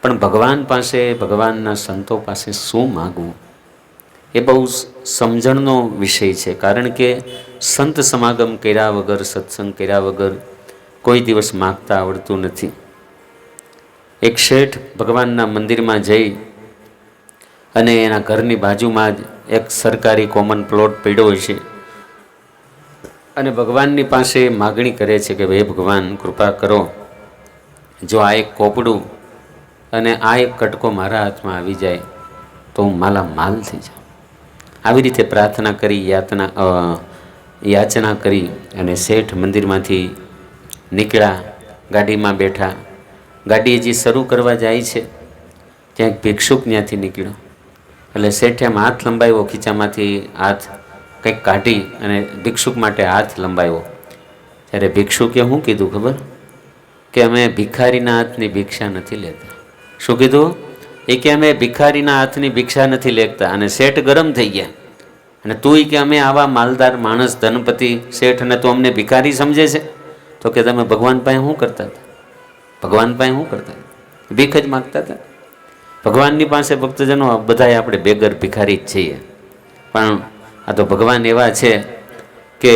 પણ ભગવાન પાસે, ભગવાનના સંતો પાસે શું માગવું એ બહુ સમજણનો વિષય છે. કારણ કે સંત સમાગમ કર્યા વગર, સત્સંગ કર્યા વગર કોઈ દિવસ માગતા આવડતું નથી. એક શેઠ ભગવાનના મંદિરમાં જઈ અને એના ઘરની બાજુમાં જ એક સરકારી કોમન પ્લોટ પડ્યો છે અને ભગવાનની પાસે માગણી કરે છે કે હે ભગવાન, કૃપા કરો, જો આ એક કોપડું અને આ એક કટકો મારા હાથમાં આવી જાય તો હું માલ થઈ જાઉં. આવી રીતે પ્રાર્થના કરી, યાચના કરી અને શેઠ મંદિરમાંથી નીકળ્યા, ગાડીમાં બેઠા. ગાડી હજી શરૂ કરવા જાય છે ત્યાં એક ભિક્ષુક ત્યાંથી નીકળ્યો. એટલે શેઠે આમ હાથ લંબાવ્યો, ખીચામાંથી હાથ કંઈક કાઢી અને ભિક્ષુક માટે હાથ લંબાવ્યો. ત્યારે ભિક્ષુકે શું કીધું ખબર? કે અમે ભિખારીના હાથની ભિક્ષા નથી લેતા. શું કીધું? એ કે અમે ભિખારીના હાથની ભિક્ષા નથી લેતા. અને શેઠ ગરમ થઈ ગયા. અને તું કે અમે આવા માલદાર માણસ, ધનપતિ શેઠ, અને તું અમને ભિખારી સમજે છે? તો કે તમે ભગવાન પાસે શું કરતા હતા? ભગવાન પાસે શું કરતા હતા? ભીખ જ માગતા હતા. ભગવાનની પાસે ભક્તજનો બધાએ આપણે બેગર ભિખારી જ છીએ. પણ આ તો ભગવાન એવા છે કે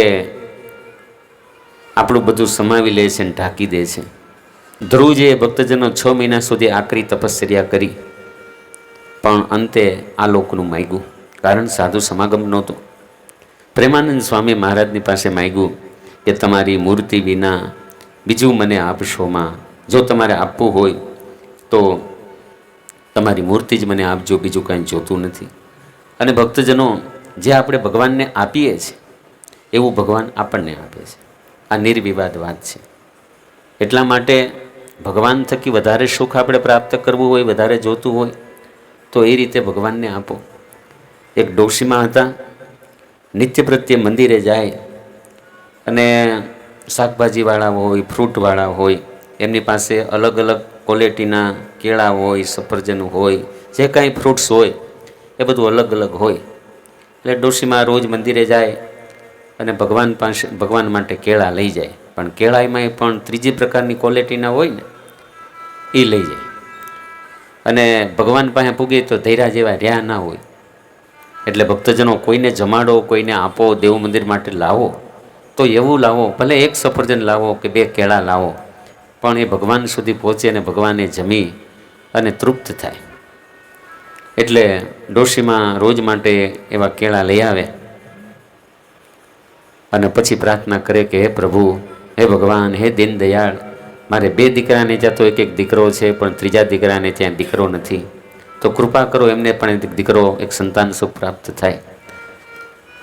આપણું બધું સમાવી લે છે અને ઢાંકી દે છે. ધ્રુવજીએ ભક્તજનો 6 મહિના સુધી આકરી તપશ્ચર્યા કરી, પણ અંતે આ લોકનું માગ્યું. કારણ સાધુ સમાગમ નહોતું. પ્રેમાનંદ સ્વામી મહારાજની પાસે માગ્યું કે તમારી મૂર્તિ વિના બીજું મને આપશોમાં. જો તમારે આપવું હોય તો તમારી મૂર્તિ જ મને આપજો, બીજું કાંઈ જોતું નથી. અને ભક્તજનો, જે આપણે ભગવાનને આપીએ છીએ એવું ભગવાન આપણને આપે છે. આ નિર્વિવાદ વાત છે. એટલા માટે ભગવાન થકી વધારે સુખ આપણે પ્રાપ્ત કરવું હોય, વધારે જોતું હોય તો એ રીતે ભગવાનને આપો. એક ડોશીમાં હતા, નિત્ય પ્રત્યે મંદિરે જાય અને શાકભાજીવાળા હોય, ફ્રૂટવાળા હોય, એમની પાસે અલગ અલગ ક્વોલિટીના કેળા હોય, સફરજન હોય, જે કાંઈ ફ્રૂટ્સ હોય એ બધું અલગ અલગ હોય. એટલે ડોશીમાં રોજ મંદિરે જાય અને ભગવાન માટે કેળા લઈ જાય. પણ કેળામાં પણ ત્રીજી પ્રકારની ક્વોલિટીના હોય ને, એ લઈ જાય. અને ભગવાન પાસે પૂગે તો ધૈર્યા જેવા રહ્યા ના હોય. એટલે ભક્તજનો, કોઈને જમાડો, કોઈને આપો, દેવ મંદિર માટે લાવો તો એવું લાવો, ભલે એક સફરજન લાવો કે 2 કેળા લાવો, પણ એ ભગવાન સુધી પહોંચે અને ભગવાને જમી અને તૃપ્ત થાય. એટલે ડોશીમાં રોજ માટે એવા કેળા લઈ આવે અને પછી પ્રાર્થના કરે કે હે પ્રભુ, હે ભગવાન, હે દીન દયાળ, મારે 2 દીકરાને ત્યાં તો એક દીકરો છે, પણ ત્રીજા દીકરાને ત્યાં દીકરો નથી. તો કૃપા કરો, એમને પણ એક દીકરો, એક સંતાન સુખ પ્રાપ્ત થાય.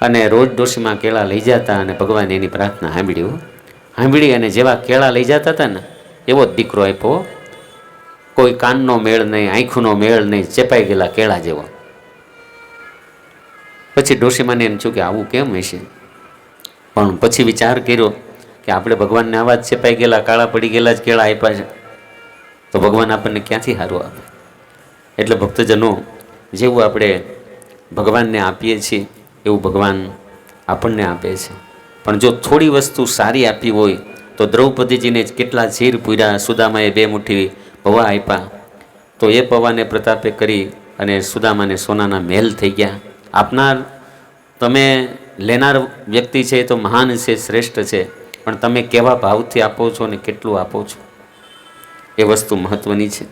અને રોજ ડોશીમાં કેળા લઈ જતા અને ભગવાન એની પ્રાર્થના સાંભળી અને જેવા કેળા લઈ જતા હતા ને એવો જ દીકરો આપ્યો. કોઈ કાનનો મેળ નહીં, આંખનો મેળ નહીં, ચેપાઈ ગયેલા કેળા જેવો. પછી ડોશીમાને એમ થયું કે આવું કેમ હશે? પણ પછી વિચાર કર્યો કે આપણે ભગવાનને આવા જ ચેપાઈ ગયેલા, કાળા પડી ગયેલા જ કેળા આપ્યા છે, તો ભગવાન આપણને ક્યાંથી સારું આપે? એટલે ભક્તજનો, જેવું આપણે ભગવાનને આપીએ છીએ એવું ભગવાન આપણને આપે છે. પણ જો થોડી વસ્તુ સારી આપી હોય તો દ્રૌપદીજીને કેટલા ઝીર પૂર્યા, સુદામાએ 2 મુઠ્ઠી પૌવા આપ્યા, તો એ પૌવાને પ્રતાપે કરી અને સુદામાને સોનાના મહેલ થઈ ગયા. આપનાર, તમે લેનાર વ્યક્તિ છે તો મહાન છે, શ્રેષ્ઠ છે, પણ તમે કેવા ભાવથી આપો છો ને કેટલું આપો છો એ વસ્તુ મહત્વની છે.